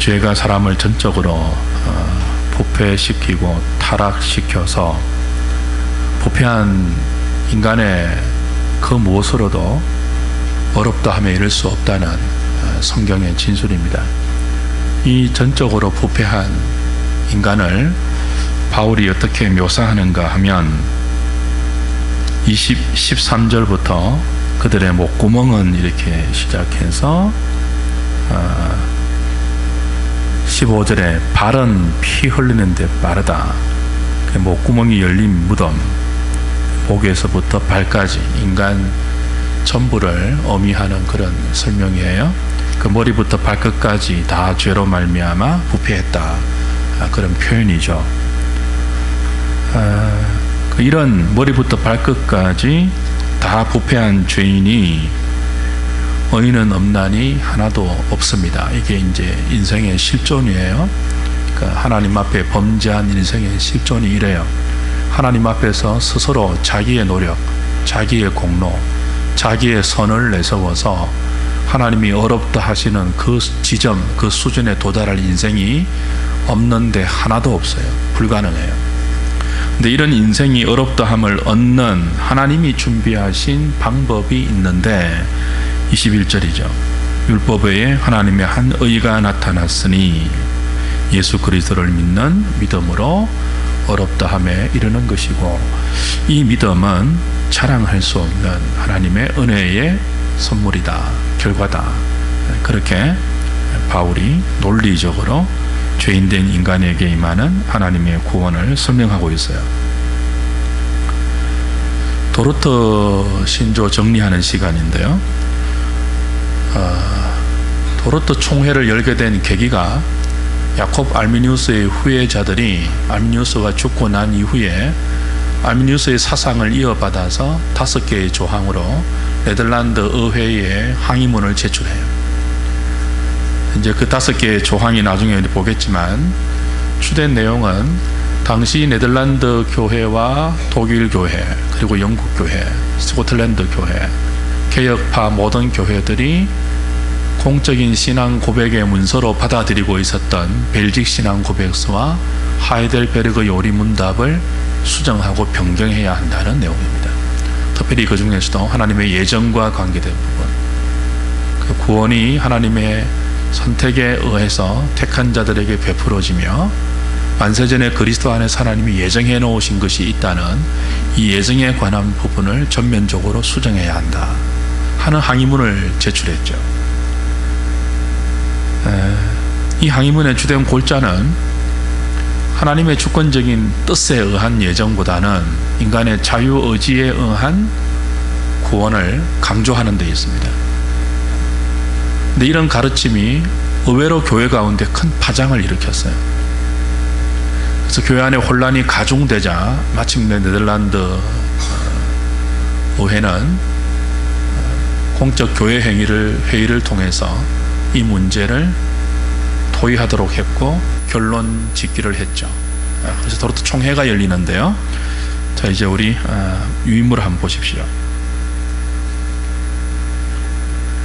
죄가 사람을 전적으로 부패시키고 타락시켜서 부패한 인간의 그 무엇으로도 어렵다 하며 이룰 수 없다는 성경의 진술입니다. 이 전적으로 부패한 인간을 바울이 어떻게 묘사하는가 하면 13절부터 그들의 목구멍은 이렇게 시작해서 15절에 발은 피 흘리는데 빠르다. 목구멍이 열린 무덤, 목에서부터 발까지 인간 전부를 의미하는 그런 설명이에요. 그 머리부터 발끝까지 다 죄로 말미암아 부패했다, 그런 표현이죠. 이런 머리부터 발끝까지 다 부패한 죄인이 의인은 없나니 하나도 없습니다. 이게 이제 인생의 실존이에요. 그러니까 하나님 앞에 범죄한 인생의 실존이 이래요. 하나님 앞에서 스스로 자기의 노력, 자기의 공로, 자기의 선을 내세워서 하나님이 어렵다 하시는 그 지점, 그 수준에 도달할 인생이 없는데 하나도 없어요. 불가능해요. 근데 이런 인생이 어렵다함을 얻는 하나님이 준비하신 방법이 있는데 21절이죠. 율법 외에 하나님의 한 의가 나타났으니 예수 그리스도를 믿는 믿음으로 어렵다함에 이르는 것이고, 이 믿음은 자랑할 수 없는 하나님의 은혜의 선물이다, 결과다. 그렇게 바울이 논리적으로 죄인된 인간에게 임하는 하나님의 구원을 설명하고 있어요. 도르트 신조 정리하는 시간인데요. 도르트 총회를 열게 된 계기가 야콥 알미니우스의 후예자들이 알미니우스가 죽고 난 이후에 알미니우스의 사상을 이어받아서 5개의 조항으로 네덜란드 의회에 항의문을 제출해요. 이제 그 5개의 조항이 나중에 보겠지만 주된 내용은 당시 네덜란드 교회와 독일 교회, 그리고 영국 교회, 스코틀랜드 교회, 개혁파 모든 교회들이 공적인 신앙 고백의 문서로 받아들이고 있었던 벨직 신앙 고백서와 하이델베르그 요리 문답을 수정하고 변경해야 한다는 내용입니다. 특별히 그 중에서도 하나님의 예정과 관계된 부분, 그 구원이 하나님의 선택에 의해서 택한 자들에게 베풀어지며 만세전에 그리스도 안에서 하나님이 예정해 놓으신 것이 있다는 이 예정에 관한 부분을 전면적으로 수정해야 한다 하는 항의문을 제출했죠. 이 항의문의 주된 골자는 하나님의 주권적인 뜻에 의한 예정보다는 인간의 자유의지에 의한 구원을 강조하는 데 있습니다. 근데 이런 가르침이 의외로 교회 가운데 큰 파장을 일으켰어요. 그래서 교회 안에 혼란이 가중되자 마침내 네덜란드 의회는 공적 교회 회의를 통해서 이 문제를 토의하도록 했고 결론 짓기를 했죠. 그래서 도르트 총회가 열리는데요. 자, 이제 우리 유인물을 한번 보십시오.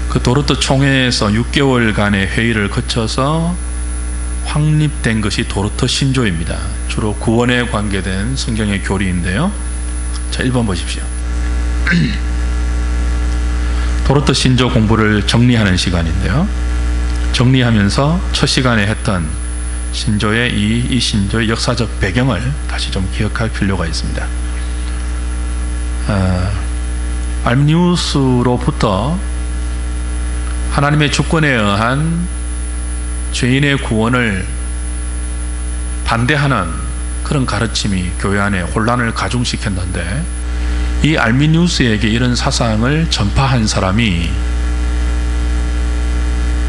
그 도르트 총회에서 6개월간의 회의를 거쳐서 확립된 것이 도르트 신조입니다. 주로 구원에 관계된 성경의 교리인데요. 자, 1번 보십시오. 도르트 신조 공부를 정리하는 시간인데요. 정리하면서 첫 시간에 했던 신조의 이 신조의 역사적 배경을 다시 좀 기억할 필요가 있습니다. 알미니우스로부터 하나님의 주권에 의한 죄인의 구원을 반대하는 그런 가르침이 교회 안에 혼란을 가중시켰는데, 이 알미니우스에게 이런 사상을 전파한 사람이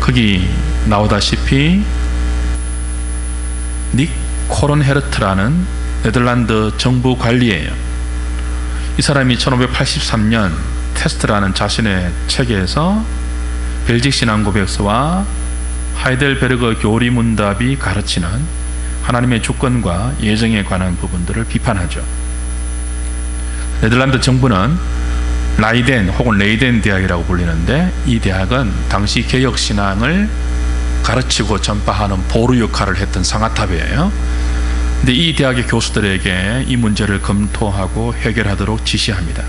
거기 나오다시피 닉 코른헤르트라는 네덜란드 정부 관리예요. 이 사람이 1583년 테스트라는 자신의 책에서 벨직 신앙 고백서와 하이델베르그 교리 문답이 가르치는 하나님의 주권과 예정에 관한 부분들을 비판하죠. 네덜란드 정부는 라이덴 혹은 레이덴 대학이라고 불리는데, 이 대학은 당시 개혁신앙을 가르치고 전파하는 보루 역할을 했던 상아탑이에요. 근데 이 대학의 교수들에게 이 문제를 검토하고 해결하도록 지시합니다.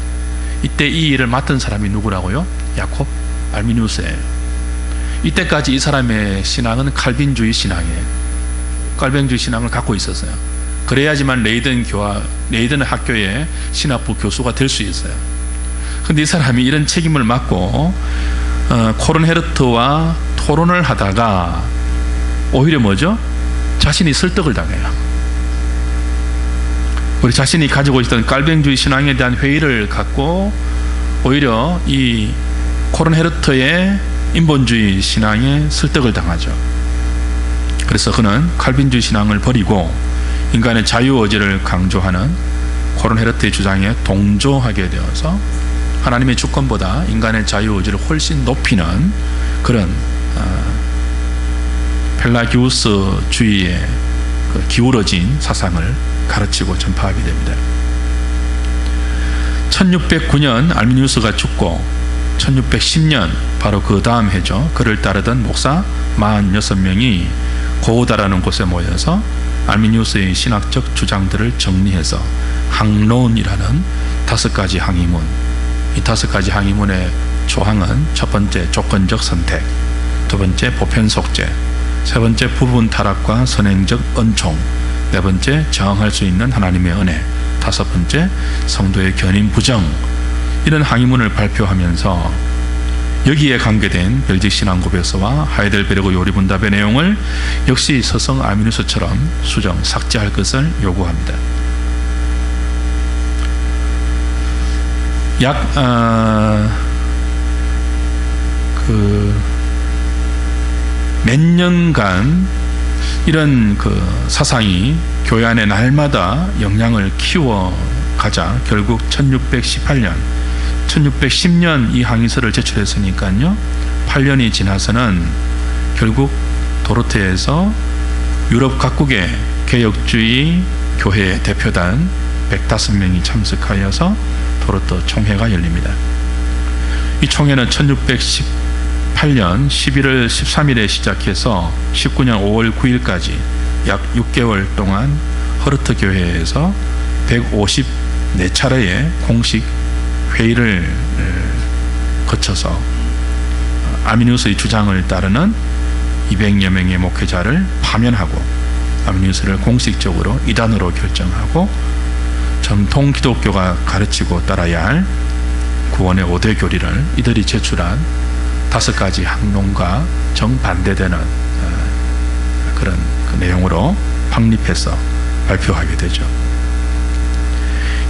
이때 이 일을 맡은 사람이 누구라고요? 야콥 알미니우스예요. 이때까지 이 사람의 신앙은 칼빈주의 신앙이에요. 칼빈주의 신앙을 갖고 있었어요. 그래야지만 레이든 학교의 신학부 교수가 될 수 있어요. 근데 이 사람이 이런 책임을 맡고 코른헤르트와 토론을 하다가 오히려 뭐죠? 자신이 설득을 당해요. 우리 자신이 가지고 있던 깔뱅주의 신앙에 대한 회의를 갖고 오히려 이 코른헤르트의 인본주의 신앙에 설득을 당하죠. 그래서 그는 칼빈주의 신앙을 버리고 인간의 자유의지를 강조하는 코른헤르트의 주장에 동조하게 되어서 하나님의 주권보다 인간의 자유의지를 훨씬 높이는 그런 펠라기우스주의에 기울어진 사상을 가르치고 전파하게 됩니다. 1609년 알미니우스가 죽고 1610년 바로 그 다음 해죠. 그를 따르던 목사 46명이 고우다라는 곳에 모여서 알미니우스의 신학적 주장들을 정리해서 항론이라는 5가지 항의문, 이 5가지 항의문의 조항은 첫 번째 조건적 선택, 두 번째 보편 속죄, 세 번째 부분 타락과 선행적 은총, 네 번째 저항할 수 있는 하나님의 은혜, 다섯 번째 성도의 견인 부정, 이런 항의문을 발표하면서 여기에 관계된 벨직 신앙 고백서와 하이델베르그 요리분답의 내용을 역시 서성 알미니우스처럼 수정, 삭제할 것을 요구합니다. 약 몇 년간 이런 사상이 교회 안에 날마다 영향을 키워가자 결국 1610년 이 항의서를 제출했으니까요, 8년이 지나서는 결국 도르트에서 유럽 각국의 개혁주의 교회 대표단 105명이 참석하여서 도르트 총회가 열립니다. 이 총회는 1618년 11월 13일에 시작해서 19년 5월 9일까지 약 6개월 동안 허르트 교회에서 154차례의 공식 회의를 거쳐서 알미니우스의 주장을 따르는 200여 명의 목회자를 파면하고 알미니우스를 공식적으로 이단으로 결정하고 전통 기독교가 가르치고 따라야 할 구원의 5대 교리를 이들이 제출한 5가지 항론과 정반대되는 그런 내용으로 확립해서 발표하게 되죠.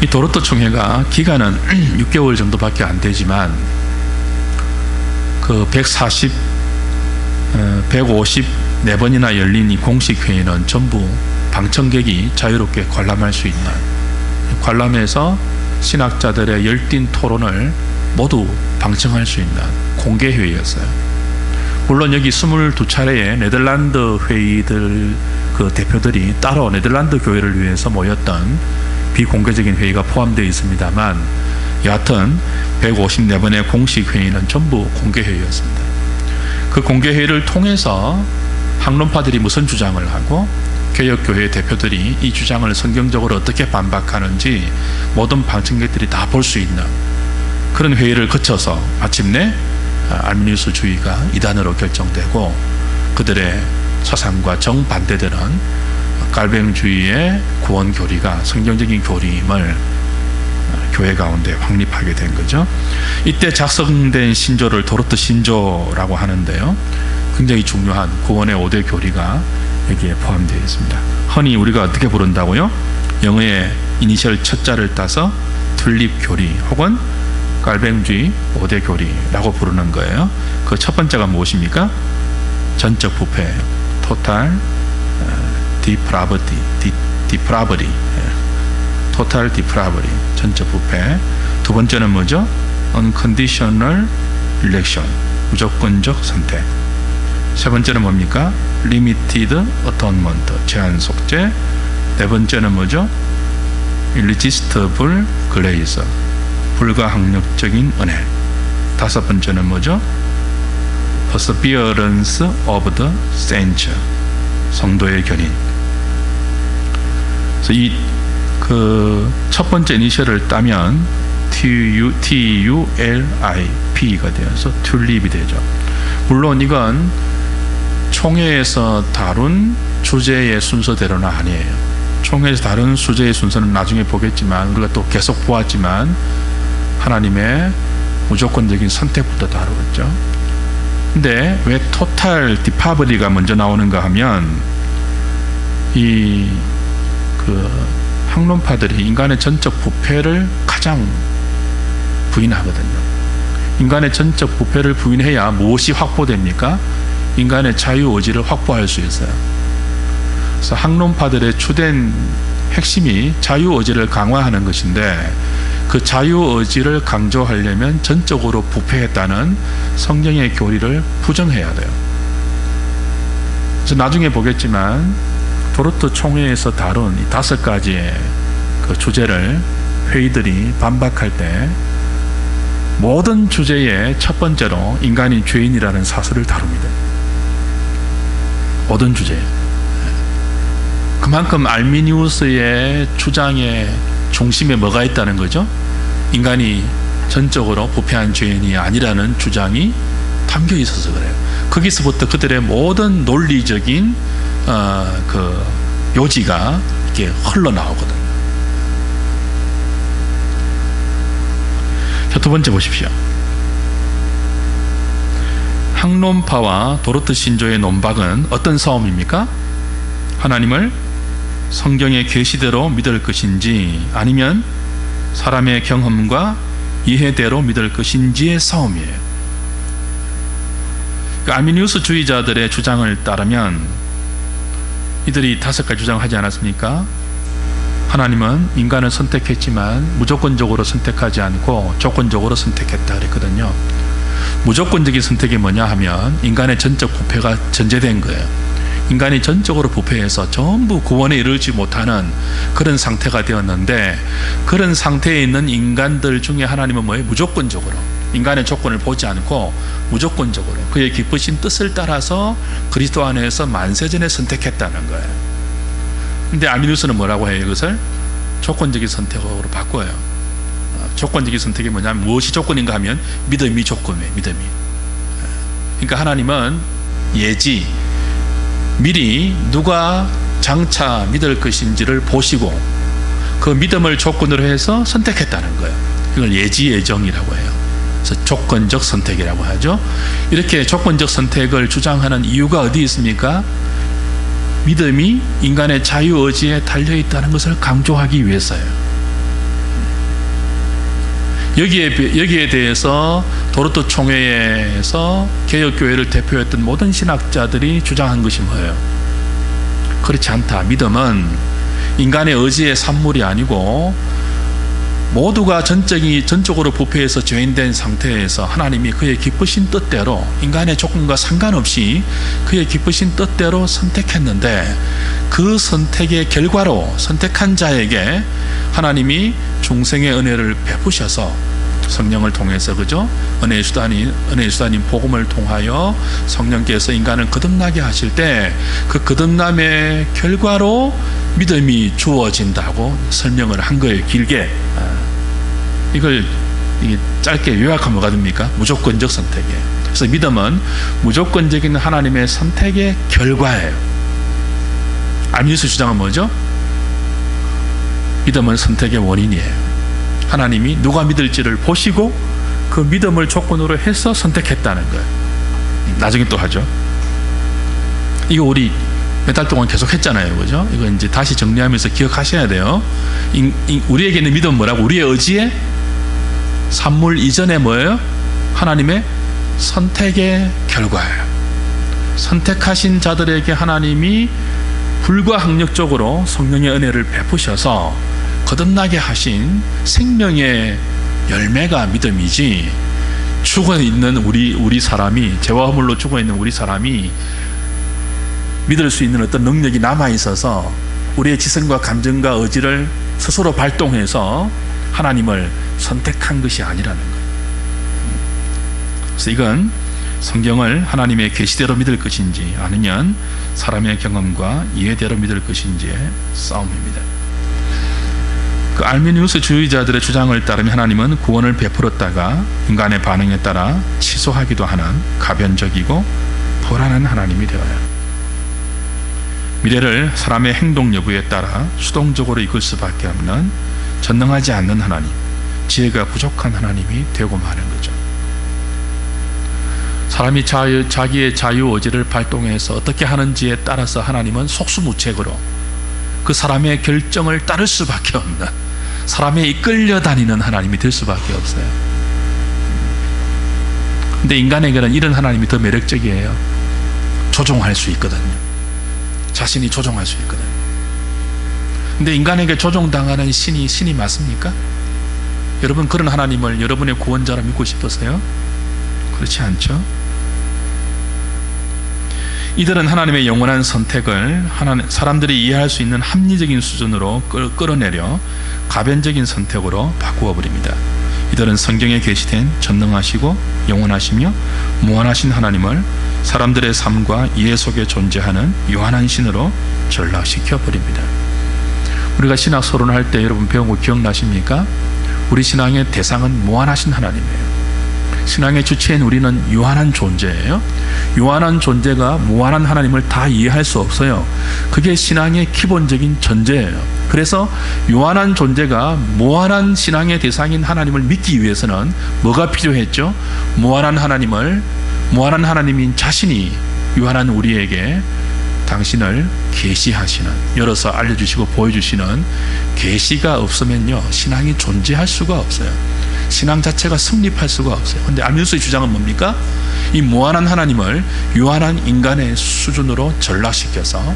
이 도르트 총회가 기간은 6개월 정도밖에 안 되지만 154번이나 열린 이 공식 회의는 전부 방청객이 자유롭게 관람할 수 있는, 관람해서 신학자들의 열띤 토론을 모두 방청할 수 있는 공개 회의였어요. 물론 여기 22차례의 네덜란드 회의들 대표들이 따로 네덜란드 교회를 위해서 모였던 비공개적인 회의가 포함되어 있습니다만, 여하튼 154번의 공식 회의는 전부 공개 회의였습니다. 그 공개 회의를 통해서 학론파들이 무슨 주장을 하고 개혁교회 대표들이 이 주장을 성경적으로 어떻게 반박하는지 모든 방청객들이 다 볼 수 있는 그런 회의를 거쳐서 마침내 알미니우스주의가 이단으로 결정되고 그들의 사상과 정반대되는 깔뱅주의의 구원 교리가 성경적인 교리임을 교회 가운데 확립하게 된 거죠. 이때 작성된 신조를 도르트 신조라고 하는데요, 굉장히 중요한 구원의 5대 교리가 여기에 포함되어 있습니다. 흔히 우리가 어떻게 부른다고요? 영어의 이니셜 첫 자를 따서 튤립 교리 혹은 깔뱅주의 5대 교리라고 부르는 거예요. 그 첫 번째가 무엇입니까? 전적 부패, total depravity, total depravity, 전적 부패. 두 번째는 뭐죠? unconditional election, 무조건적 선택. 세 번째는 뭡니까? limited atonement, 제한 속죄. 네 번째는 뭐죠? irresistible grace, 불가항력적인 은혜. 다섯 번째는 뭐죠? perseverance of the saints, 성도의 견인. 그래서 이 그 첫 번째 이니셜을 따면 TULIP가 되어서 튤립이 되죠. 물론 이건 총회에서 다룬 주제의 순서대로는 아니에요. 총회에서 다룬 주제의 순서는 나중에 보겠지만, 우리가 또 계속 보았지만 하나님의 무조건적인 선택부터 다루었죠. 근데 왜 토탈 디파버리가 먼저 나오는가 하면, 이 학론파들이 인간의 전적 부패를 가장 부인하거든요. 인간의 전적 부패를 부인해야 무엇이 확보됩니까? 인간의 자유의지를 확보할 수 있어요. 그래서 학론파들의 주된 핵심이 자유의지를 강화하는 것인데, 그 자유의지를 강조하려면 전적으로 부패했다는 성경의 교리를 부정해야 돼요. 그래서 나중에 보겠지만 도르트 총회에서 다룬 이 5가지의 그 주제를 회의들이 반박할 때 모든 주제의 첫 번째로 인간이 죄인이라는 사실을 다룹니다. 모든 주제에. 그만큼 알미니우스의 주장의 중심에 뭐가 있다는 거죠? 인간이 전적으로 부패한 죄인이 아니라는 주장이 담겨 있어서 그래요. 거기서부터 그들의 모든 논리적인 그 요지가 이렇게 흘러나오거든요. 자, 두 번째 보십시오. 학론파와 도르트 신조의 논박은 어떤 싸움입니까? 하나님을 성경의 계시대로 믿을 것인지, 아니면 사람의 경험과 이해대로 믿을 것인지의 싸움이에요. 아미니우스 주의자들의 주장을 따르면 이들이 5가지 주장을 하지 않았습니까? 하나님은 인간을 선택했지만 무조건적으로 선택하지 않고 조건적으로 선택했다 그랬거든요. 무조건적인 선택이 뭐냐 하면 인간의 전적 부패가 전제된 거예요. 인간이 전적으로 부패해서 전부 구원에 이르지 못하는 그런 상태가 되었는데, 그런 상태에 있는 인간들 중에 하나님은 뭐예요? 무조건적으로 인간의 조건을 보지 않고 무조건적으로 그의 기쁘신 뜻을 따라서 그리스도 안에서 만세전에 선택했다는 거예요. 근데 아미누스는 뭐라고 해요? 이것을 조건적인 선택으로 바꿔요. 조건적인 선택이 뭐냐면, 무엇이 조건인가 하면 믿음이 조건이에요. 믿음이. 그러니까 하나님은 예지, 미리 누가 장차 믿을 것인지를 보시고 그 믿음을 조건으로 해서 선택했다는 거예요. 이걸 예지 예정이라고 해요. 그래서 조건적 선택이라고 하죠. 이렇게 조건적 선택을 주장하는 이유가 어디 있습니까? 믿음이 인간의 자유의지에 달려있다는 것을 강조하기 위해서예요. 여기에 대해서 도르트 총회에서 개혁교회를 대표했던 모든 신학자들이 주장한 것이 뭐예요? 그렇지 않다. 믿음은 인간의 의지의 산물이 아니고 모두가 전적으로 부패해서 죄인된 상태에서 하나님이 그의 기쁘신 뜻대로 인간의 조건과 상관없이 그의 기쁘신 뜻대로 선택했는데, 그 선택의 결과로 선택한 자에게 하나님이 중생의 은혜를 베푸셔서 성령을 통해서, 그죠? 은혜의 수단인 복음을 통하여 성령께서 인간을 거듭나게 하실 때 그 거듭남의 결과로 믿음이 주어진다고 설명을 한 거예요. 길게. 이걸 짧게 요약하면 뭐가 됩니까? 무조건적 선택이에요. 그래서 믿음은 무조건적인 하나님의 선택의 결과예요. 아미누스 주장은 뭐죠? 믿음은 선택의 원인이에요. 하나님이 누가 믿을지를 보시고 그 믿음을 조건으로 해서 선택했다는 거예요. 나중에 또 하죠. 이거 우리 몇 달 동안 계속 했잖아요. 그죠? 이거 이제 다시 정리하면서 기억하셔야 돼요. 우리에게는 믿음은 뭐라고? 우리의 의지에 산물 이전에 뭐예요? 하나님의 선택의 결과예요. 선택하신 자들에게 하나님이 불가항력적으로 성령의 은혜를 베푸셔서 거듭나게 하신 생명의 열매가 믿음이지, 죽어있는 우리 사람이, 죄와 허물로 죽어있는 우리 사람이 믿을 수 있는 어떤 능력이 남아있어서 우리의 지성과 감정과 의지를 스스로 발동해서 하나님을 선택한 것이 아니라는 거예요. 그래서 이건 성경을 하나님의 계시대로 믿을 것인지 아니면 사람의 경험과 이해대로 믿을 것인지의 싸움입니다. 그 알미니우스 주의자들의 주장을 따르면 하나님은 구원을 베풀었다가 인간의 반응에 따라 취소하기도 하는 가변적이고 불안한 하나님이 되어요. 미래를 사람의 행동 여부에 따라 수동적으로 이끌 수밖에 없는 전능하지 않는 하나님, 지혜가 부족한 하나님이 되고 마는 거죠. 사람이 자기의 자유 의지를 발동해서 어떻게 하는지에 따라서 하나님은 속수무책으로 그 사람의 결정을 따를 수밖에 없는, 사람에 이끌려 다니는 하나님이 될 수밖에 없어요. 근데 인간에게는 이런 하나님이 더 매력적이에요. 조종할 수 있거든요. 자신이 조종할 수 있거든요. 근데 인간에게 조종당하는 신이 맞습니까? 여러분 그런 하나님을 여러분의 구원자로 믿고 싶으세요? 그렇지 않죠? 이들은 하나님의 영원한 선택을 사람들이 이해할 수 있는 합리적인 수준으로 끌어내려 가변적인 선택으로 바꾸어 버립니다. 이들은 성경에 계시된 전능하시고 영원하시며 무한하신 하나님을 사람들의 삶과 이해 속에 존재하는 유한한 신으로 전락시켜 버립니다. 우리가 신학 서론할 때 여러분 배운 거 기억나십니까? 우리 신앙의 대상은 무한하신 하나님이에요. 신앙의 주체인 우리는 유한한 존재예요. 유한한 존재가 무한한 하나님을 다 이해할 수 없어요. 그게 신앙의 기본적인 전제예요. 그래서 유한한 존재가 무한한 신앙의 대상인 하나님을 믿기 위해서는 뭐가 필요했죠? 무한한 하나님인 자신이 유한한 우리에게 당신을 계시하시는, 열어서 알려주시고 보여주시는 계시가 없으면요 신앙이 존재할 수가 없어요. 신앙 자체가 성립할 수가 없어요. 그런데 알미니우스의 주장은 뭡니까? 이 무한한 하나님을 유한한 인간의 수준으로 전락시켜서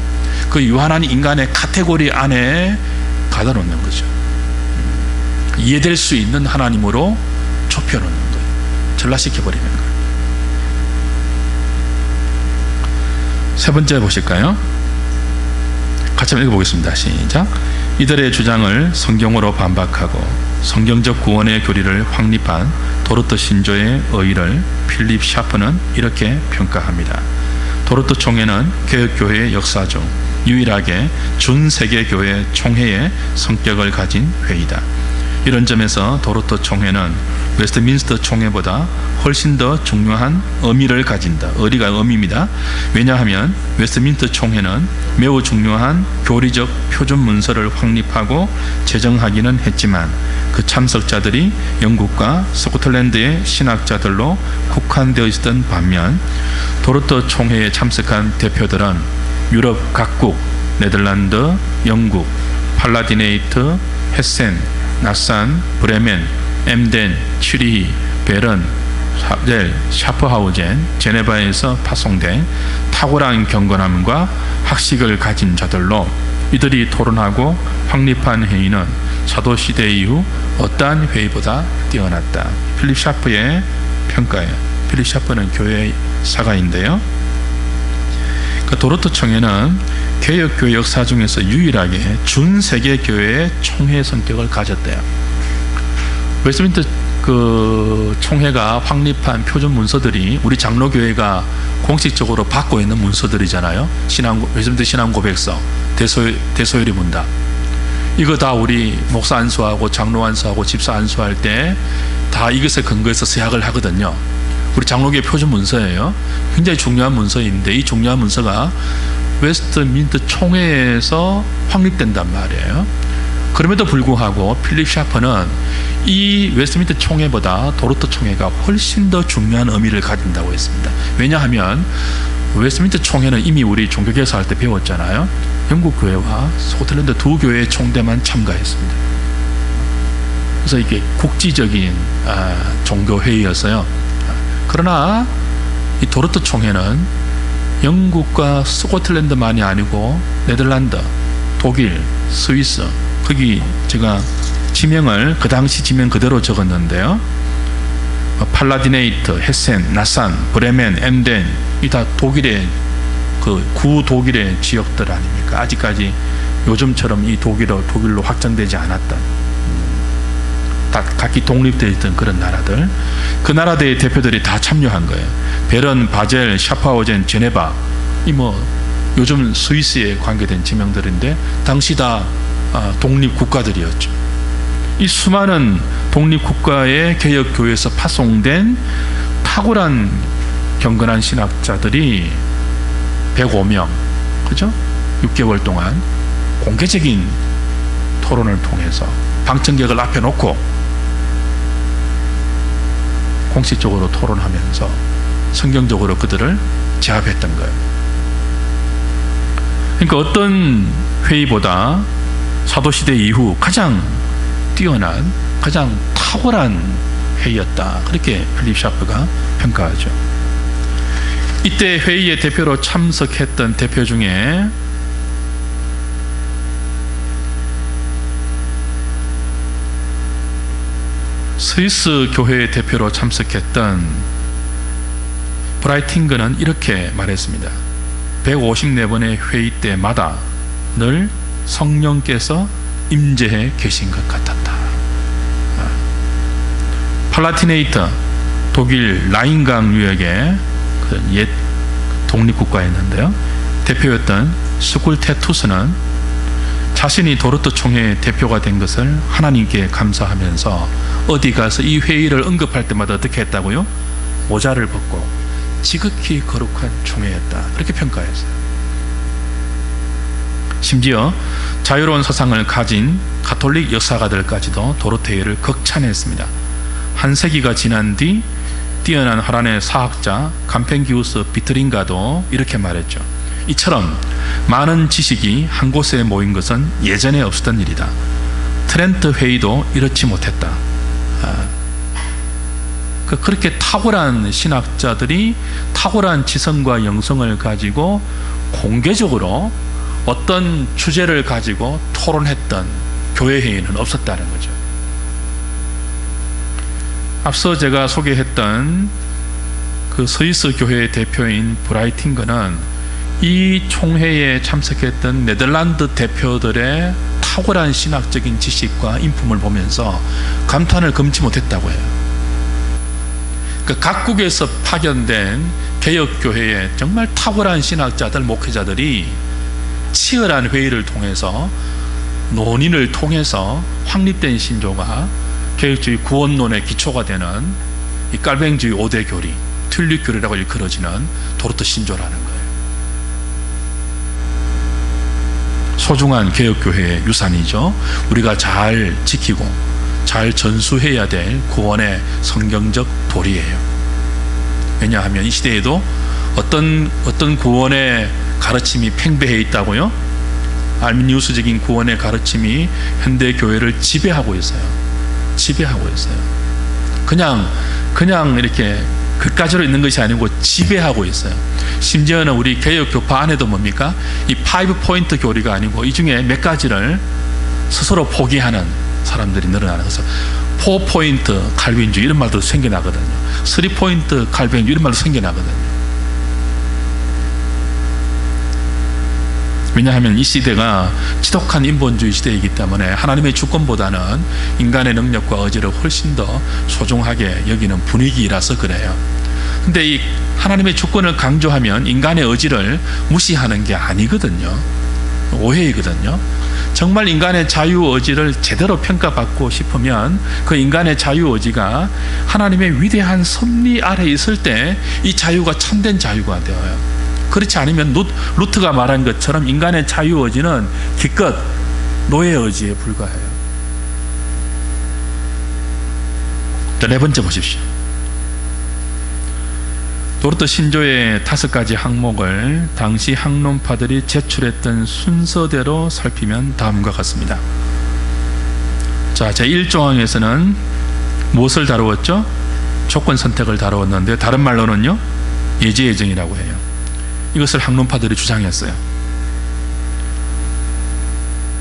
그 유한한 인간의 카테고리 안에 가둬 놓는 거죠. 이해될 수 있는 하나님으로 좁혀 놓는 거예요. 전락시켜 버리는 거예요. 세 번째 보실까요? 같이 한번 읽어보겠습니다. 시작. 이들의 주장을 성경으로 반박하고 성경적 구원의 교리를 확립한 도르트 신조의 의의를 필립 샤프는 이렇게 평가합니다. 도르트 총회는 개혁교회의 역사 중 유일하게 준세계교회 총회의 성격을 가진 회의다. 이런 점에서 도르트 총회는 웨스트민스터 총회보다 훨씬 더 중요한 의미를 가진다. 의리가 의미입니다. 왜냐하면 웨스트민스터 총회는 매우 중요한 교리적 표준 문서를 확립하고 제정하기는 했지만 그 참석자들이 영국과 스코틀랜드의 신학자들로 국한되어 있었던 반면 도르트 총회에 참석한 대표들은 유럽 각국, 네덜란드, 영국, 팔라디네이트, 헤센, 나산, 브레멘, 엠덴, 츄리히, 베른, 샤프하우젠, 제네바에서 파송된 탁월한 경건함과 학식을 가진 자들로 이들이 토론하고 확립한 회의는 사도시대 이후 어떠한 회의보다 뛰어났다. 필립 샤프의 평가예요. 필립 샤프는 교회 사가인데요. 그 도르트 총회는 개혁교회 역사 중에서 유일하게 준세계교회의 총회 성격을 가졌대요. 웨스트민스터 그 총회가 확립한 표준 문서들이 우리 장로교회가 공식적으로 받고 있는 문서들이잖아요. 웨스트민스터 신앙고백서, 대소요리 문답. 이거 다 우리 목사 안수하고 장로 안수하고 집사 안수할 때 다 이것에 근거해서 서약을 하거든요. 우리 장로교회 표준 문서예요. 굉장히 중요한 문서인데 이 중요한 문서가 웨스트민스터 총회에서 확립된단 말이에요. 그럼에도 불구하고 필립 샤프는 이 웨스트민스터 총회보다 도르트 총회가 훨씬 더 중요한 의미를 가진다고 했습니다. 왜냐하면 웨스트민스터 총회는 이미 우리 종교개혁사 할 때 배웠잖아요. 영국 교회와 스코틀랜드 두 교회의 총대만 참가했습니다. 그래서 이게 국지적인 종교회의였어요. 그러나 이 도르트 총회는 영국과 스코틀랜드만이 아니고 네덜란드, 독일, 스위스, 거기 제가 지명을 그 당시 지명 그대로 적었는데요. 팔라디네이트, 헤센, 나산, 브레멘, 엠덴 이 다 독일의 그 구독일의 지역들 아닙니까? 아직까지 요즘처럼 이 독일로 확장되지 않았던. 다 각기 독립되어 있던 그런 나라들, 그 나라들의 대표들이 다 참여한 거예요. 베른, 바젤, 샤파우젠, 제네바, 이 뭐 요즘 스위스에 관계된 지명들인데 당시 다 독립 국가들이었죠. 이 수많은 독립 국가의 개혁 교회에서 파송된 탁월한 경건한 신학자들이 105명, 그죠? 6개월 동안 공개적인 토론을 통해서 방청객을 앞에 놓고 공식적으로 토론하면서 성경적으로 그들을 제압했던 거예요. 그러니까 어떤 회의보다 사도시대 이후 가장 뛰어난, 가장 탁월한 회의였다, 그렇게 필립 샤프가 평가하죠. 이때 회의에 대표로 참석했던 대표 중에 스위스 교회의 대표로 참석했던 브라이팅거는 이렇게 말했습니다. 154번의 회의 때마다 늘 성령께서 임재해 계신 것 같았다. 팔라티네이터, 독일 라인강 유역의 옛 독립국가였는데요, 대표였던 스쿨테투스는 자신이 도르트 총회의 대표가 된 것을 하나님께 감사하면서 어디 가서 이 회의를 언급할 때마다 어떻게 했다고요? 모자를 벗고 지극히 거룩한 총회였다, 그렇게 평가했어요. 심지어 자유로운 사상을 가진 가톨릭 역사가들까지도 도르트 회의를 극찬했습니다. 한 세기가 지난 뒤 뛰어난 화란의 사학자 감펜기우스 비트린가도 이렇게 말했죠. 이처럼 많은 지식이 한 곳에 모인 것은 예전에 없었던 일이다. 트렌트 회의도 이렇지 못했다. 그렇게 탁월한 신학자들이 탁월한 지성과 영성을 가지고 공개적으로 어떤 주제를 가지고 토론했던 교회 회의는 없었다는 거죠. 앞서 제가 소개했던 그 스위스 교회의 대표인 브라이팅거는 이 총회에 참석했던 네덜란드 대표들의 탁월한 신학적인 지식과 인품을 보면서 감탄을 금치 못했다고 해요. 각국에서 파견된 개혁교회의 정말 탁월한 신학자들, 목회자들이 치열한 회의를 통해서, 논의를 통해서 확립된 신조가 개혁주의 구원론의 기초가 되는 이 깔뱅주의 5대 교리, 튤립 교리라고 일컬어지는 도르트 신조라는 거예요. 소중한 개혁교회의 유산이죠. 우리가 잘 지키고 잘 전수해야 될 구원의 성경적 도리예요. 왜냐하면 이 시대에도 어떤 구원의 가르침이 팽배해 있다고요? 알미니우스적인 구원의 가르침이 현대 교회를 지배하고 있어요. 지배하고 있어요. 그냥 이렇게 그까지로 있는 것이 아니고 지배하고 있어요. 심지어는 우리 개혁 교파 안에도 뭡니까? 이 5포인트 교리가 아니고 이 중에 몇 가지를 스스로 포기하는 사람들이 늘어나는 것을 4포인트 칼빈주의 이런 말도 생겨나거든요. 3포인트 칼빈주의 이런 말도 생겨나거든요. 왜냐하면 이 시대가 지독한 인본주의 시대이기 때문에 하나님의 주권보다는 인간의 능력과 의지를 훨씬 더 소중하게 여기는 분위기라서 그래요. 근데 이 하나님의 주권을 강조하면 인간의 의지를 무시하는 게 아니거든요. 오해이거든요. 정말 인간의 자유의지를 제대로 평가받고 싶으면 그 인간의 자유의지가 하나님의 위대한 섭리 아래 있을 때 이 자유가 참된 자유가 되어요. 그렇지 않으면 루트가 말한 것처럼 인간의 자유의지는 기껏 노예의지에 불과해요. 네 번째 보십시오. 도르트 신조의 5가지 항목을 당시 학론파들이 제출했던 순서대로 살피면 다음과 같습니다. 자, 제1조항에서는 무엇을 다루었죠? 조건 선택을 다루었는데 다른 말로는요, 예지예정이라고 해요. 이것을 학론파들이 주장했어요.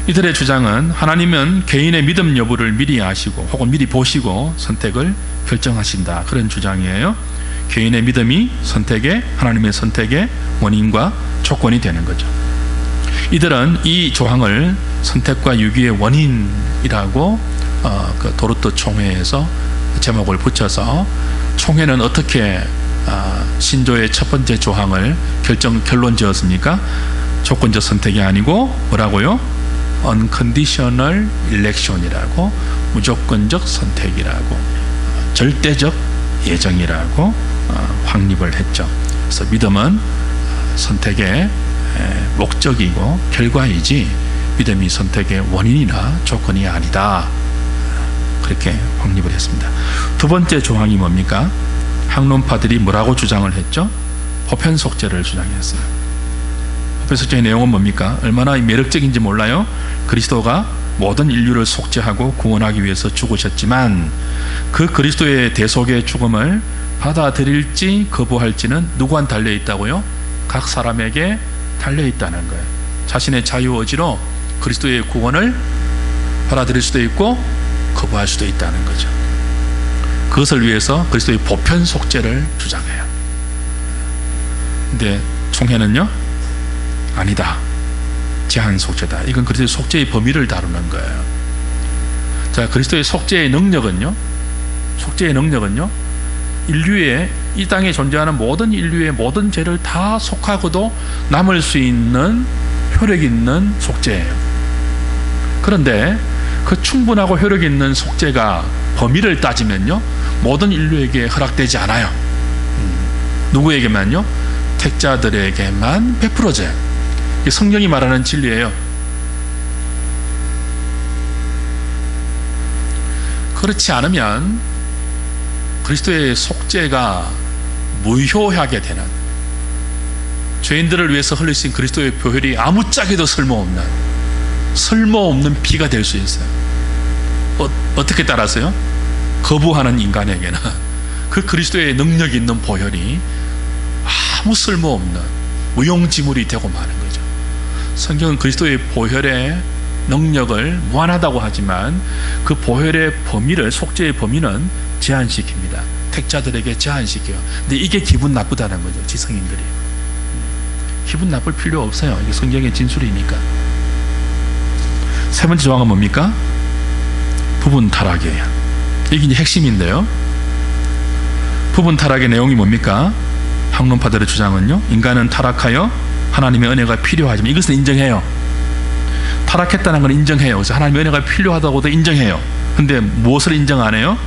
이들의 주장은 하나님은 개인의 믿음 여부를 미리 아시고 혹은 미리 보시고 선택을 결정하신다, 그런 주장이에요. 개인의 믿음이 하나님의 선택의 원인과 조건이 되는 거죠. 이들은 이 조항을 선택과 유기의 원인이라고 그 도르트 총회에서 제목을 붙여서 총회는 어떻게 신조의 첫 번째 조항을 결론 지었습니까? 조건적 선택이 아니고 뭐라고요? unconditional election이라고, 무조건적 선택이라고, 절대적 예정이라고 확립을 했죠. 그래서 믿음은 선택의 목적이고 결과이지 믿음이 선택의 원인이나 조건이 아니다. 그렇게 확립을 했습니다. 두 번째 조항이 뭡니까? 학론파들이 뭐라고 주장을 했죠? 보편 속죄를 주장했어요. 보편 속죄의 내용은 뭡니까? 얼마나 매력적인지 몰라요? 그리스도가 모든 인류를 속죄하고 구원하기 위해서 죽으셨지만 그 그리스도의 대속의 죽음을 받아들일지 거부할지는 누구한테 달려 있다고요? 각 사람에게 달려 있다는 거예요. 자신의 자유의지로 그리스도의 구원을 받아들일 수도 있고 거부할 수도 있다는 거죠. 그것을 위해서 그리스도의 보편 속죄를 주장해요. 근데 총회는요? 아니다. 제한 속죄다. 이건 그리스도의 속죄의 범위를 다루는 거예요. 자, 그리스도의 속죄의 능력은요? 인류의, 이 땅에 존재하는 모든 인류의 모든 죄를 다 속하고도 남을 수 있는 효력 있는 속죄예요. 그런데 그 충분하고 효력 있는 속죄가 범위를 따지면요, 모든 인류에게 허락되지 않아요. 누구에게만요? 택자들에게만 베풀어져요. 이게 성경이 말하는 진리예요. 그렇지 않으면 그리스도의 속죄가 무효하게 되는, 죄인들을 위해서 흘리신 그리스도의 보혈이 아무짝에도 쓸모없는 피가 될 수 있어요. 어떻게 따라서요? 거부하는 인간에게는 그 그리스도의 능력 있는 보혈이 아무 쓸모없는 무용지물이 되고 마는 거죠. 성경은 그리스도의 보혈의 능력을 무한하다고 하지만 그 보혈의 범위를, 속죄의 범위는 제한시킵니다. 택자들에게 제한시켜요. 근데 이게 기분 나쁘다는 거죠. 지성인들이. 기분 나쁠 필요 없어요. 이게 성경의 진술이니까. 세 번째 조항은 뭡니까? 부분 타락이에요. 이게 이제 핵심인데요. 부분 타락의 내용이 뭡니까? 학론파들의 주장은요, 인간은 타락하여 하나님의 은혜가 필요하지만, 이것은 인정해요. 타락했다는 건 인정해요. 그래서 하나님의 은혜가 필요하다고도 인정해요. 근데 무엇을 인정 안 해요?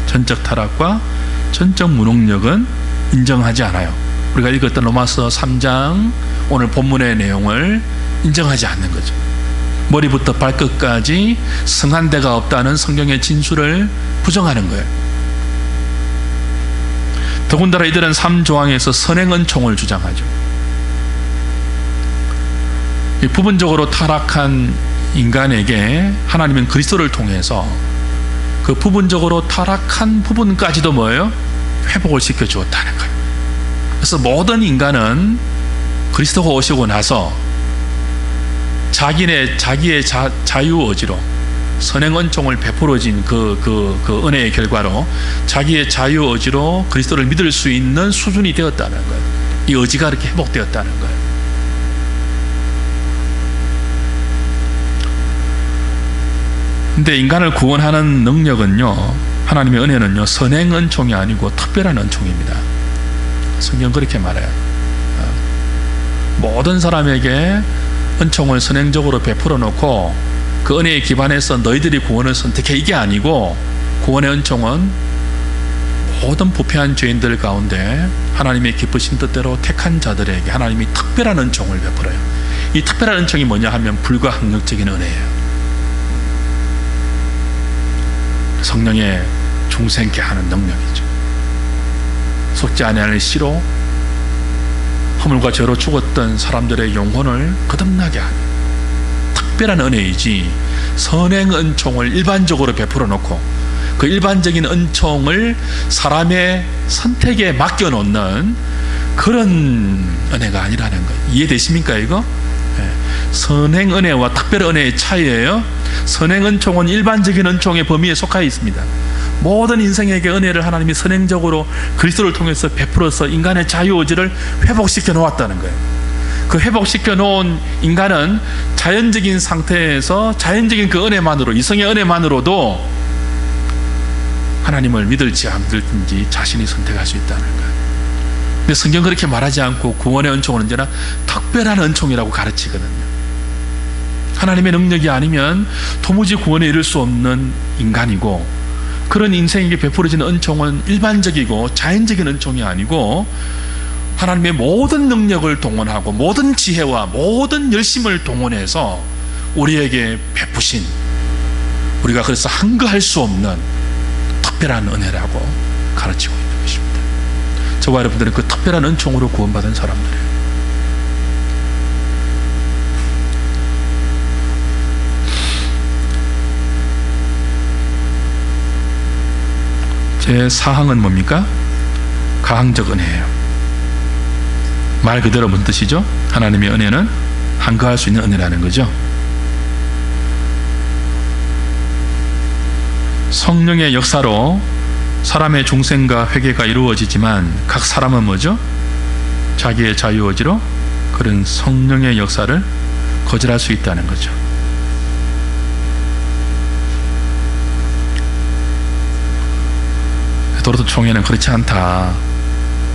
전적 타락과 전적 무능력은 인정하지 않아요. 우리가 읽었던 로마서 3장 오늘 본문의 내용을 인정하지 않는 거죠. 머리부터 발끝까지 성한 데가 없다는 성경의 진술을 부정하는 거예요. 더군다나 이들은 3조항에서 선행은총을 주장하죠. 부분적으로 타락한 인간에게 하나님은 그리스도를 통해서 그 부분적으로 타락한 부분까지도 뭐예요? 회복을 시켜주었다는 거예요. 그래서 모든 인간은 그리스도가 오시고 나서 자기의 자유의지로 선행은총을 베풀어진 그 은혜의 결과로 자기의 자유의지로 그리스도를 믿을 수 있는 수준이 되었다는 거예요. 이 의지가 이렇게 회복되었다는 거예요. 근데 인간을 구원하는 능력은요, 하나님의 은혜는요, 선행은총이 아니고 특별한 은총입니다. 성경 그렇게 말해요. 모든 사람에게 은총을 선행적으로 베풀어 놓고 그 은혜에 기반해서 너희들이 구원을 선택해, 이게 아니고, 구원의 은총은 모든 부패한 죄인들 가운데 하나님의 기쁘신 뜻대로 택한 자들에게 하나님이 특별한 은총을 베풀어요. 이 특별한 은총이 뭐냐 하면 불가항력적인 은혜예요. 성령의 중생케 하는 능력이죠. 속지 아니하는 씨로 허물과 죄로 죽었던 사람들의 영혼을 거듭나게 하는 특별한 은혜이지, 선행 은총을 일반적으로 베풀어 놓고 그 일반적인 은총을 사람의 선택에 맡겨놓는 그런 은혜가 아니라는 거예요. 이해되십니까 이거? 선행 은혜와 특별 은혜의 차이예요. 선행 은총은 일반적인 은총의 범위에 속하여 있습니다. 모든 인생에게 은혜를 하나님이 선행적으로 그리스도를 통해서 베풀어서 인간의 자유의지를 회복시켜 놓았다는 거예요. 그 회복시켜 놓은 인간은 자연적인 상태에서 자연적인 그 은혜만으로, 이성의 은혜만으로도 하나님을 믿을지 안 믿을지 자신이 선택할 수 있다는 거예요. 근데 성경 그렇게 말하지 않고 구원의 은총은 언제나 특별한 은총이라고 가르치거든요. 하나님의 능력이 아니면 도무지 구원에 이를 수 없는 인간이고, 그런 인생에게 베풀어지는 은총은 일반적이고 자연적인 은총이 아니고 하나님의 모든 능력을 동원하고 모든 지혜와 모든 열심을 동원해서 우리에게 베푸신, 우리가 그래서 한거할 수 없는 특별한 은혜라고 가르치고 있는 것입니다. 저와 여러분들은 그 특별한 은총으로 구원받은 사람들이에요. 제 4항은 뭡니까? 가항적 은혜예요. 말 그대로 뭔 뜻이죠? 하나님의 은혜는 한거할 수 있는 은혜라는 거죠. 성령의 역사로 사람의 중생과 회개가 이루어지지만 각 사람은 뭐죠? 자기의 자유의지로 그런 성령의 역사를 거절할 수 있다는 거죠. 도로도 총회는 그렇지 않다.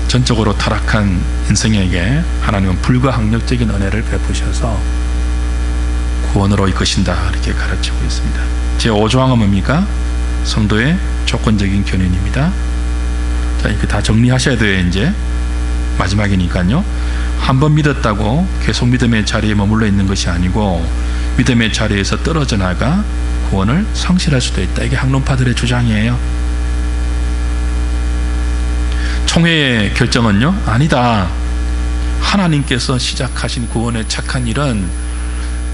전적으로 타락한 인생에게 하나님은 불가항력적인 은혜를 베푸셔서 구원으로 이끄신다, 이렇게 가르치고 있습니다. 제5조항은 뭡니까? 성도의 조건적인 견인입니다. 자, 이렇게 다 정리하셔야 돼요. 이제 마지막이니까요. 한번 믿었다고 계속 믿음의 자리에 머물러 있는 것이 아니고 믿음의 자리에서 떨어져 나가 구원을 상실할 수도 있다. 이게 학론파들의 주장이에요. 총회의 결정은요, 아니다. 하나님께서 시작하신 구원의 착한 일은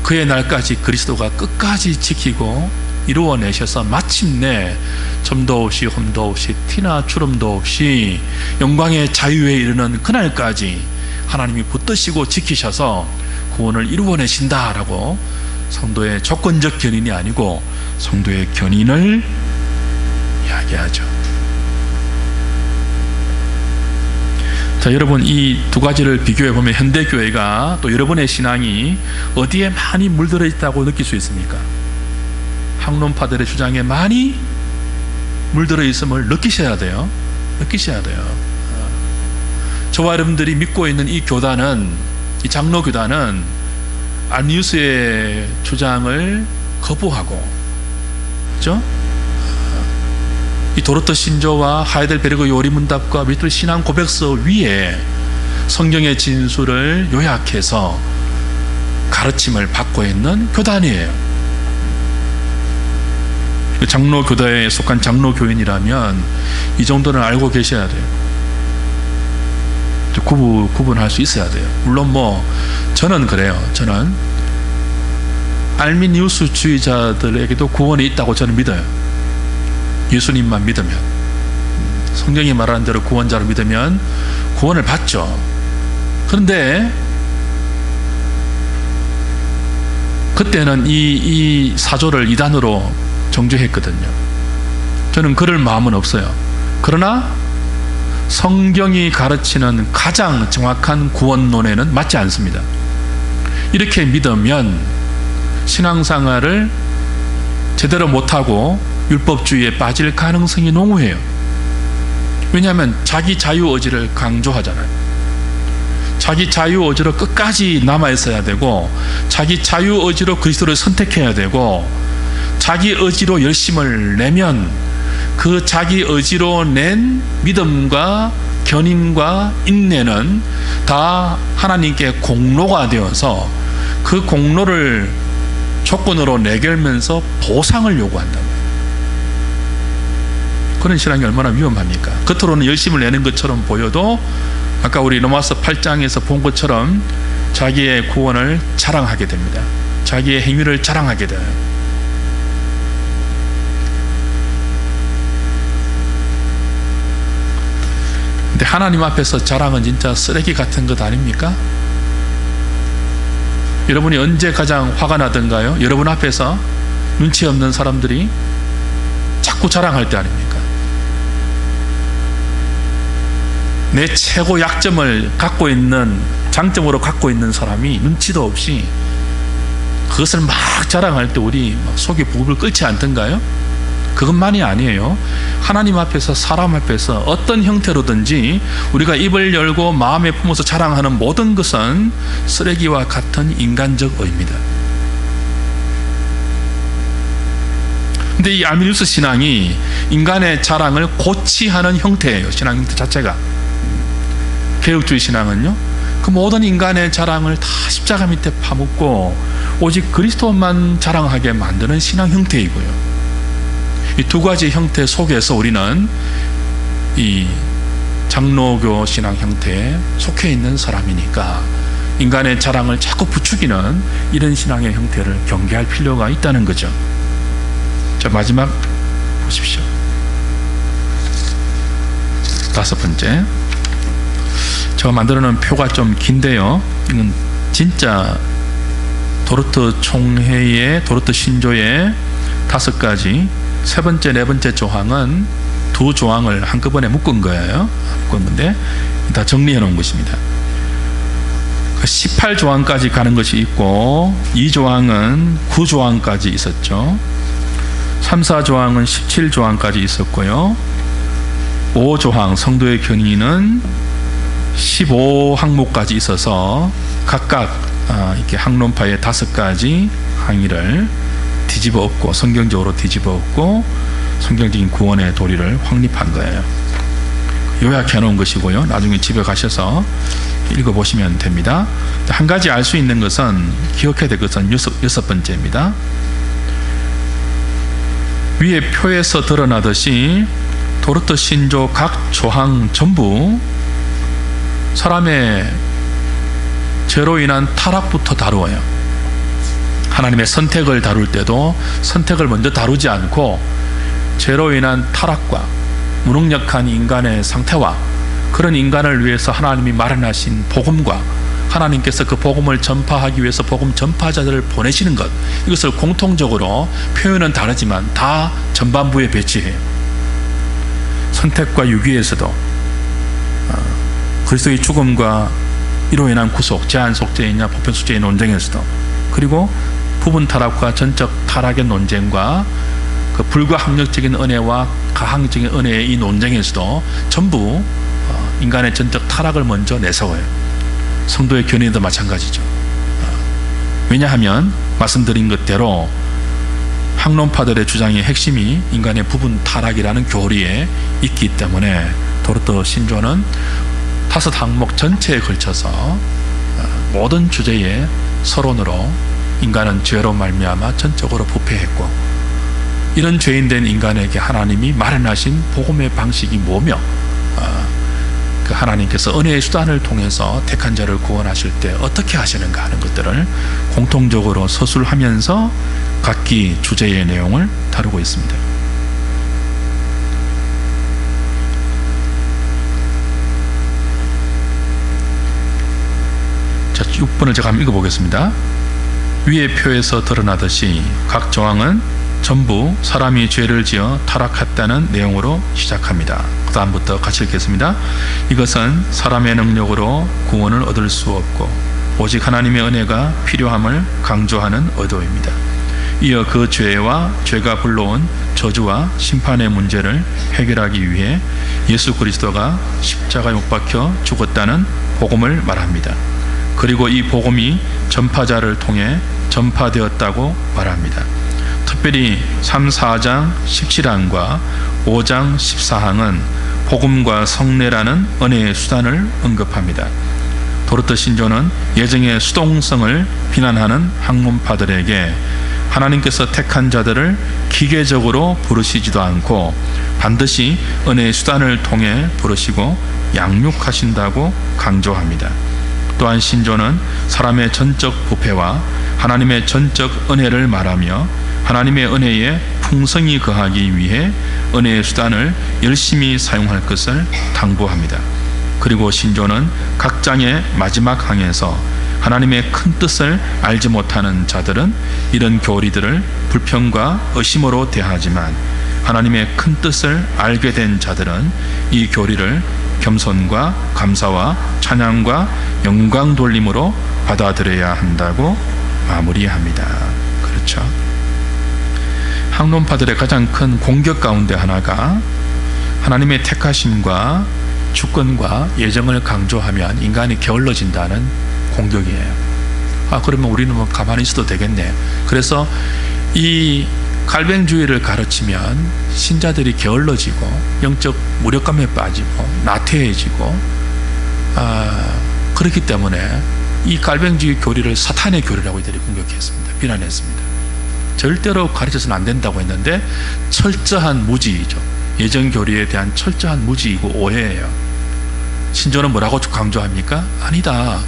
그의 날까지 그리스도가 끝까지 지키고 이루어내셔서 마침내 점도 없이 흠도 없이 티나 주름도 없이 영광의 자유에 이르는 그날까지 하나님이 붙드시고 지키셔서 구원을 이루어내신다라고 성도의 조건적 견인이 아니고 성도의 견인을 이야기하죠. 자, 여러분, 이 두 가지를 비교해 보면 현대교회가 또 여러분의 신앙이 어디에 많이 물들어 있다고 느낄 수 있습니까? 학론파들의 주장에 많이 물들어 있음을 느끼셔야 돼요. 느끼셔야 돼요. 저와 여러분들이 믿고 있는 이 교단은, 이 장로교단은 알미우스의 주장을 거부하고, 그렇죠? 이 도르트 신조와 하이델베르그 요리문답과 미틀 신앙 고백서 위에 성경의 진술을 요약해서 가르침을 받고 있는 교단이에요. 장로교단에 속한 장로교인이라면 이 정도는 알고 계셔야 돼요. 구분할 수 있어야 돼요. 물론 저는 그래요. 저는 알미니우스주의자들에게도 구원이 있다고 저는 믿어요. 예수님만 믿으면, 성경이 말하는 대로 구원자를 믿으면 구원을 받죠. 그런데 그때는 이 사조를 이단으로 정죄했거든요. 저는 그럴 마음은 없어요. 그러나 성경이 가르치는 가장 정확한 구원론에는 맞지 않습니다. 이렇게 믿으면 신앙생활을 제대로 못하고 율법주의에 빠질 가능성이 농후해요. 왜냐하면 자기 자유의지를 강조하잖아요. 자기 자유의지로 끝까지 남아있어야 되고, 자기 자유의지로 그리스도를 선택해야 되고, 자기 의지로 열심을 내면 그 자기 의지로 낸 믿음과 견인과 인내는 다 하나님께 공로가 되어서 그 공로를 조건으로 내걸면서 보상을 요구한다. 그런 신앙이 얼마나 위험합니까? 겉으로는 열심을 내는 것처럼 보여도 아까 우리 로마서 8장에서 본 것처럼 자기의 구원을 자랑하게 됩니다. 자기의 행위를 자랑하게 돼요. 근데 하나님 앞에서 자랑은 진짜 쓰레기 같은 것 아닙니까? 여러분이 언제 가장 화가 나던가요? 여러분 앞에서 눈치 없는 사람들이 자꾸 자랑할 때 아닙니까? 내 최고 약점을 갖고 있는 장점으로 갖고 있는 사람이 눈치도 없이 그것을 막 자랑할 때 우리 속이 부글부글 끓지 않던가요? 그것만이 아니에요. 하나님 앞에서, 사람 앞에서 어떤 형태로든지 우리가 입을 열고 마음에 품어서 자랑하는 모든 것은 쓰레기와 같은 인간적 의입니다. 근데 이 아미누스 신앙이 인간의 자랑을 고치하는 형태예요. 신앙 형태 자체가. 개혁주의 신앙은요, 그 모든 인간의 자랑을 다 십자가 밑에 파묻고 오직 그리스도만 자랑하게 만드는 신앙 형태이고요. 이 두 가지 형태 속에서 우리는 이 장로교 신앙 형태에 속해 있는 사람이니까 인간의 자랑을 자꾸 부추기는 이런 신앙의 형태를 경계할 필요가 있다는 거죠. 자, 마지막 보십시오. 5번째, 제가 만들어 놓은 표가 좀 긴데요, 이건 진짜 도르트 총회의, 도르트 신조의 5가지, 세 번째, 네 번째 조항은 두 조항을 한꺼번에 묶은 거예요. 묶은 건데 다 정리해 놓은 것입니다. 18조항까지 가는 것이 있고, 2조항은 9조항까지 있었죠. 3, 4조항은 17조항까지 있었고요. 5조항 성도의 견인은 15항목까지 있어서 각각 이렇게 학론파의 5가지 항의를 뒤집어 엎고, 성경적으로 뒤집어 엎고 성경적인 구원의 도리를 확립한 거예요. 요약해 놓은 것이고요. 나중에 집에 가셔서 읽어보시면 됩니다. 한 가지 알 수 있는 것은, 기억해야 될 것은 6번째입니다. 위에 표에서 드러나듯이 도르트 신조 각 조항 전부 사람의 죄로 인한 타락부터 다루어요. 하나님의 선택을 다룰 때도 선택을 먼저 다루지 않고 죄로 인한 타락과 무능력한 인간의 상태와 그런 인간을 위해서 하나님이 마련하신 복음과 하나님께서 그 복음을 전파하기 위해서 복음 전파자들을 보내시는 것, 이것을 공통적으로 표현은 다르지만 다 전반부에 배치해요. 선택과 유기에서도 그리스도의 죽음과 이로 인한 구속, 제한 속죄이냐 보편 속죄의 논쟁에서도, 그리고 부분 타락과 전적 타락의 논쟁과 그 불가항력적인 은혜와 가항적인 은혜의 이 논쟁에서도 전부 인간의 전적 타락을 먼저 내세워요. 성도의 견인도 마찬가지죠. 왜냐하면 말씀드린 것대로 학론파들의 주장의 핵심이 인간의 부분 타락이라는 교리에 있기 때문에 도르트 신조는 5항목 전체에 걸쳐서 모든 주제의 서론으로 인간은 죄로 말미암아 전적으로 부패했고, 이런 죄인된 인간에게 하나님이 마련하신 복음의 방식이 뭐며, 그 하나님께서 은혜의 수단을 통해서 택한 자를 구원하실 때 어떻게 하시는가 하는 것들을 공통적으로 서술하면서 각기 주제의 내용을 다루고 있습니다. 자, 6번을 제가 한번 읽어보겠습니다. 위의 표에서 드러나듯이 각 조항은 전부 사람이 죄를 지어 타락했다는 내용으로 시작합니다. 그 다음부터 같이 읽겠습니다. 이것은 사람의 능력으로 구원을 얻을 수 없고 오직 하나님의 은혜가 필요함을 강조하는 의도입니다. 이어 그 죄와 죄가 불러온 저주와 심판의 문제를 해결하기 위해 예수 그리스도가 십자가에 못 박혀 죽었다는 복음을 말합니다. 그리고 이 복음이 전파자를 통해 전파되었다고 말합니다. 특별히 3, 4장 17항과 5장 14항은 복음과 성례라는 은혜의 수단을 언급합니다. 도르트 신조는 예정의 수동성을 비난하는 학문파들에게 하나님께서 택한 자들을 기계적으로 부르시지도 않고 반드시 은혜의 수단을 통해 부르시고 양육하신다고 강조합니다. 또한 신조는 사람의 전적 부패와 하나님의 전적 은혜를 말하며 하나님의 은혜에 풍성히 거하기 위해 은혜의 수단을 열심히 사용할 것을 당부합니다. 그리고 신조는 각 장의 마지막 항에서 하나님의 큰 뜻을 알지 못하는 자들은 이런 교리들을 불평과 의심으로 대하지만 하나님의 큰 뜻을 알게 된 자들은 이 교리를 겸손과 감사와 찬양과 영광 돌림으로 받아들여야 한다고 마무리합니다. 그렇죠. 학론파들의 가장 큰 공격 가운데 하나가 하나님의 택하심과 주권과 예정을 강조하면 인간이 게을러진다는 공격이에요. 그러면 우리는 뭐 가만히 있어도 되겠네. 그래서 이 갈뱅주의를 가르치면 신자들이 게을러지고 영적 무력감에 빠지고 나태해지고 그렇기 때문에 이 갈뱅주의 교리를 사탄의 교리라고 이들이 공격했습니다. 비난했습니다. 절대로 가르쳐서는 안 된다고 했는데 철저한 무지이죠. 예정 교리에 대한 철저한 무지이고 오해예요. 신조는 뭐라고 강조합니까? 아니다.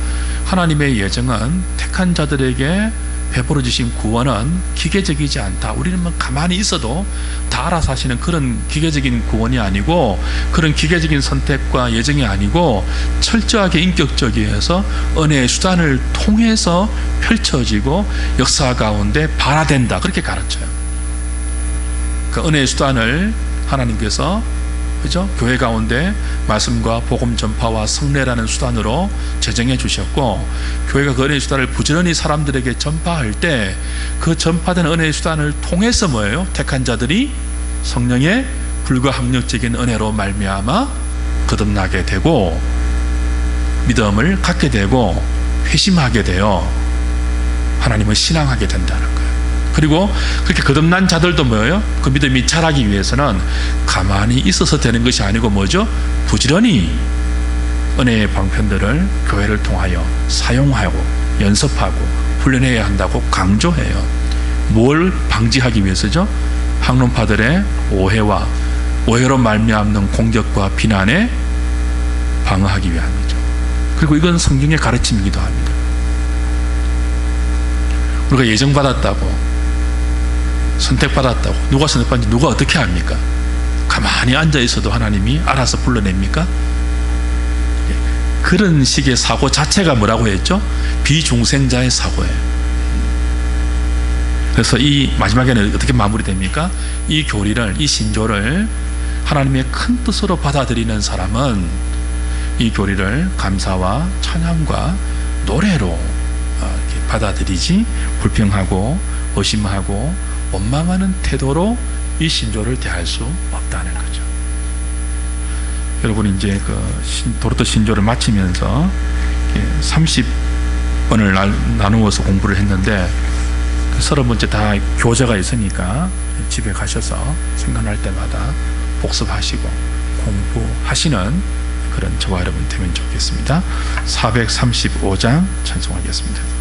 하나님의 예정은 택한 자들에게 베풀어 주신 구원은 기계적이지 않다. 우리는 뭐 가만히 있어도 다 알아서 하시는 그런 기계적인 구원이 아니고 그런 기계적인 선택과 예정이 아니고 철저하게 인격적이어서 은혜의 수단을 통해서 펼쳐지고 역사 가운데 발화된다. 그렇게 가르쳐요. 그 은혜의 수단을 하나님께서 그죠? 교회 가운데 말씀과 복음 전파와 성례라는 수단으로 제정해 주셨고 교회가 그 은혜의 수단을 부지런히 사람들에게 전파할 때 그 전파된 은혜의 수단을 통해서 뭐예요? 택한 자들이 성령의 불가항력적인 은혜로 말미암아 거듭나게 되고 믿음을 갖게 되고 회심하게 되어 하나님을 신앙하게 된다는 거예요. 그리고 그렇게 거듭난 자들도 뭐예요? 그 믿음이 자라기 위해서는 가만히 있어서 되는 것이 아니고 뭐죠? 부지런히 은혜의 방편들을 교회를 통하여 사용하고 연습하고 훈련해야 한다고 강조해요. 뭘 방지하기 위해서죠? 학론파들의 오해로 말미암는 공격과 비난에 방어하기 위함이죠. 그리고 이건 성경의 가르침이기도 합니다. 우리가 예정받았다고 선택받았다고 누가 선택받는지 누가 어떻게 합니까? 가만히 앉아있어도 하나님이 알아서 불러냅니까? 그런 식의 사고 자체가 뭐라고 했죠? 비중생자의 사고예요. 그래서 이 마지막에는 어떻게 마무리됩니까? 이 교리를, 이 신조를 하나님의 큰 뜻으로 받아들이는 사람은 이 교리를 감사와 찬양과 노래로 이렇게 받아들이지 불평하고 의심하고 원망하는 태도로 이 신조를 대할 수 없다는 거죠. 여러분 이제 그 도르토 신조를 마치면서 30번을 나누어서 공부를 했는데 30번째 다 교재가 있으니까 집에 가셔서 생각날 때마다 복습하시고 공부하시는 그런 저와 여러분 되면 좋겠습니다. 435장 찬송하겠습니다.